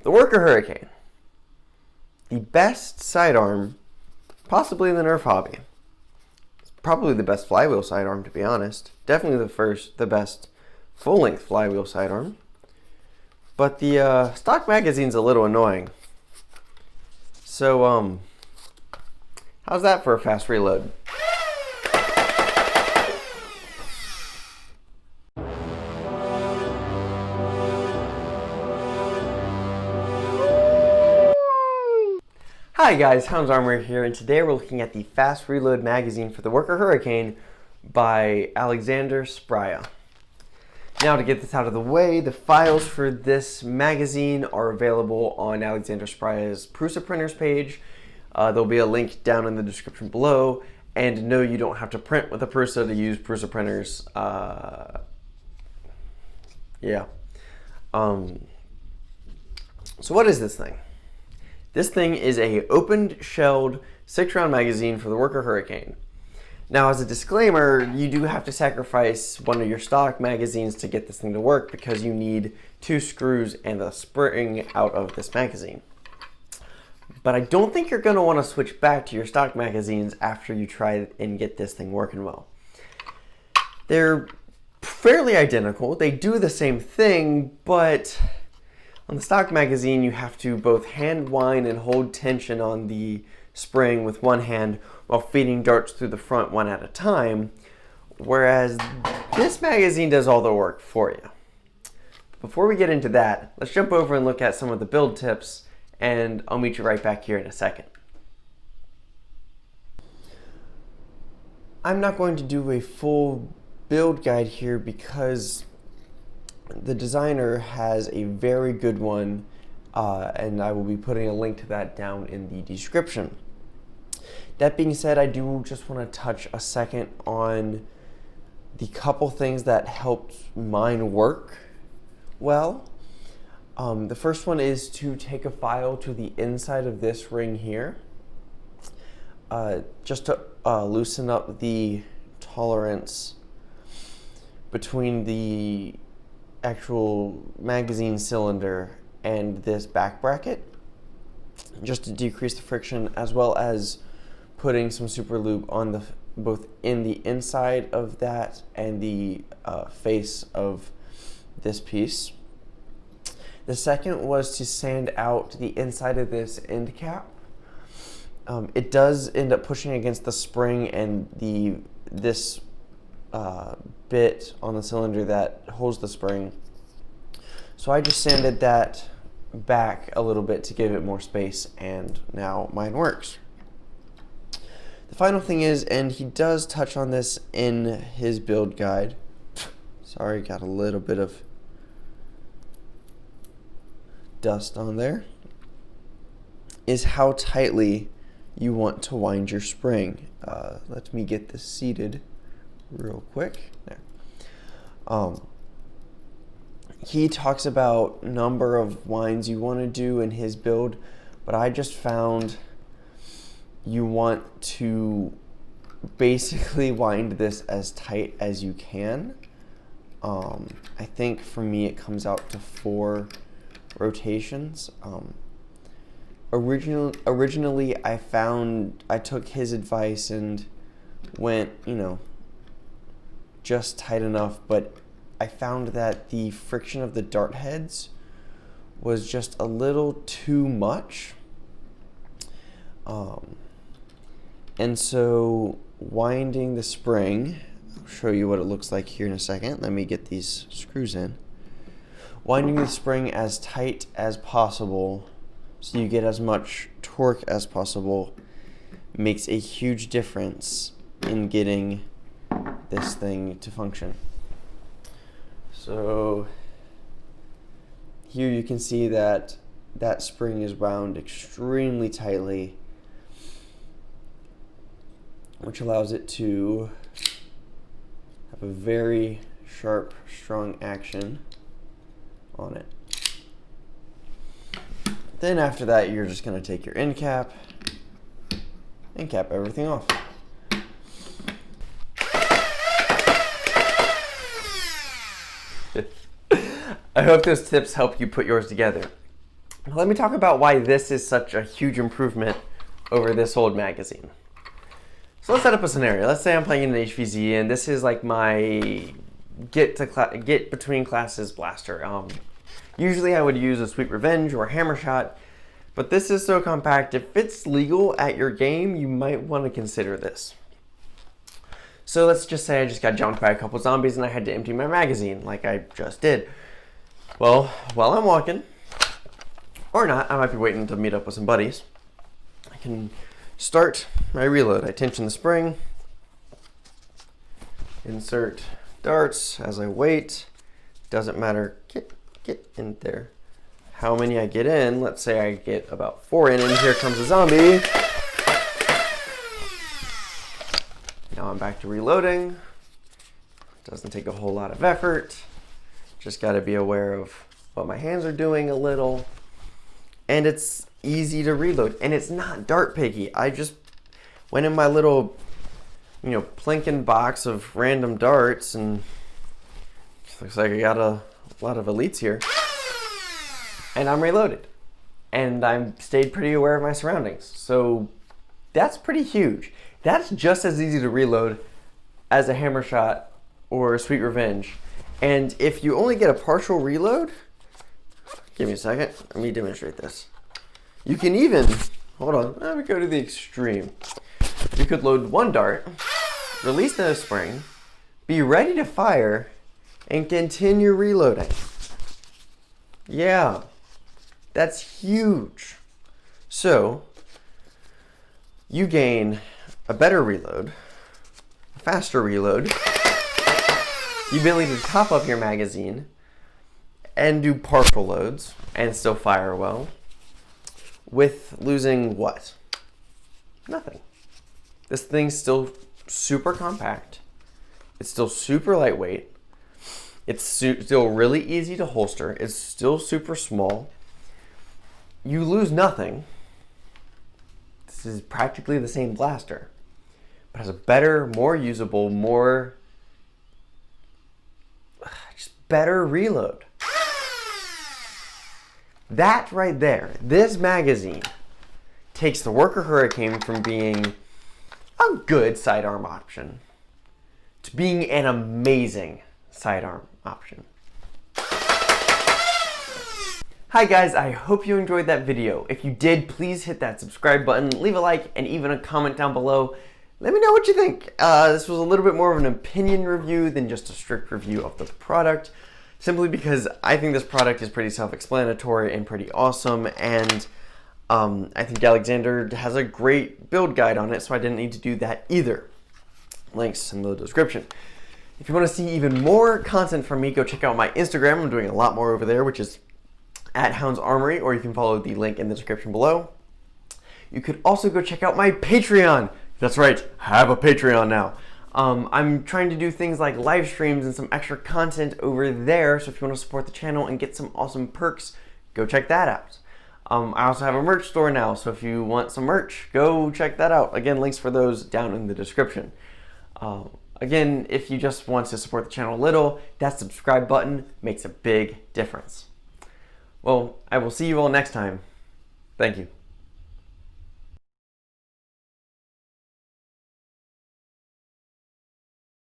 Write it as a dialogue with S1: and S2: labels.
S1: The Worker Hurricane. The best sidearm, possibly in the Nerf hobby. It's probably the best flywheel sidearm, to be honest. Definitely the best full-length flywheel sidearm. But the stock magazine's a little annoying. So, how's that for a fast reload? Hi guys, Hounds Armor here, and today we're looking at the Fast Reload magazine for the Worker Hurricane by Aleksander Spyra. Now, to get this out of the way, the files for this magazine are available on Aleksander Spyra's Prusa Printers page. There'll be a link down in the description below, and no, you don't have to print with a Prusa to use Prusa Printers. So what is this thing? This thing is a open-shelled 6-round magazine for the Worker Hurricane. Now, as a disclaimer, you do have to sacrifice one of your stock magazines to get this thing to work because you need 2 screws and a spring out of this magazine. But I don't think you're going to want to switch back to your stock magazines after you try and get this thing working well. They're fairly identical. They do the same thing, but on the stock magazine, you have to both hand wind and hold tension on the spring with one hand while feeding darts through the front one at a time, whereas this magazine does all the work for you. Before we get into that, let's jump over and look at some of the build tips, and I'll meet you right back here in a second. I'm not going to do a full build guide here because the designer has a very good one, and I will be putting a link to that down in the description. That being said, I do just want to touch a second on the couple things that helped mine work well. The first one is to take a file to the inside of this ring here, just to loosen up the tolerance between the actual magazine cylinder and this back bracket, just to decrease the friction, as well as putting some super lube on the both in the inside of that and the face of this piece. The second was to sand out the inside of this end cap. It does end up pushing against the spring and this bit on the cylinder that holds the spring. So I just sanded that back a little bit to give it more space, and now mine works. The final thing is, and he does touch on this in his build guide, sorry, got a little bit of dust on there, is how tightly you want to wind your spring. Let me get this seated real quick. There. He talks about number of winds you want to do in his build, but I just found you want to basically wind this as tight as you can. I think for me it comes out to 4 rotations. Originally I took his advice and went, just tight enough, but I found that the friction of the dart heads was just a little too much. And so winding the spring, I'll show you what it looks like here in a second. Let me get these screws in. Winding the spring as tight as possible so you get as much torque as possible makes a huge difference in getting this thing to function. So here you can see that that spring is wound extremely tightly, which allows it to have a very sharp, strong action on it. Then after that, you're just going to take your end cap and cap everything off. I hope those tips help you put yours together. Let me talk about why this is such a huge improvement over this old magazine. So let's set up a scenario. Let's say I'm playing in an HVZ and this is like my get between classes blaster. Usually I would use a Sweet Revenge or a Hammer Shot, but this is so compact. If it's legal at your game, you might want to consider this. So let's just say I just got jumped by a couple zombies and I had to empty my magazine like I just did. Well, while I'm walking, or not, I might be waiting to meet up with some buddies, I can start my reload. I tension the spring, insert darts as I wait. Doesn't matter, get in there. How many I get in, let's say I get about 4 in, and here comes a zombie. Now I'm back to reloading. Doesn't take a whole lot of effort. Just gotta be aware of what my hands are doing a little. And it's easy to reload, and it's not dart picky. I just went in my little, Plinkin box of random darts, and looks like I got a lot of elites here. And I'm reloaded. And I stayed pretty aware of my surroundings. So that's pretty huge. That's just as easy to reload as a Hammer Shot or a Sweet Revenge. And if you only get a partial reload, give me a second, let me demonstrate this. You can even, hold on, let me go to the extreme. You could load 1 dart, release the spring, be ready to fire, and continue reloading. Yeah, that's huge. So, you gain a better reload, a faster reload, the ability to top up your magazine, and do partial loads, and still fire well, with losing what? Nothing. This thing's still super compact. It's still super lightweight. It's still really easy to holster. It's still super small. You lose nothing. This is practically the same blaster, but has a better, more usable, just better reload. That right there, this magazine takes the Worker Hurricane from being a good sidearm option to being an amazing sidearm option. Hi guys, I hope you enjoyed that video. If you did, please hit that subscribe button, leave a like, and even a comment down below. Let me know what you think. This was a little bit more of an opinion review than just a strict review of the product, simply because I think this product is pretty self-explanatory and pretty awesome, and I think Aleksander has a great build guide on it, so I didn't need to do that either. Links in the description. If you want to see even more content from me, go check out my Instagram. I'm doing a lot more over there, which is @HoundsArmory, or you can follow the link in the description below. You could also go check out my Patreon. That's right, I have a Patreon now. I'm trying to do things like live streams and some extra content over there, so if you want to support the channel and get some awesome perks, go check that out. I also have a merch store now, so if you want some merch, go check that out. Again, links for those down in the description. Again, if you just want to support the channel a little, that subscribe button makes a big difference. Well, I will see you all next time. Thank you.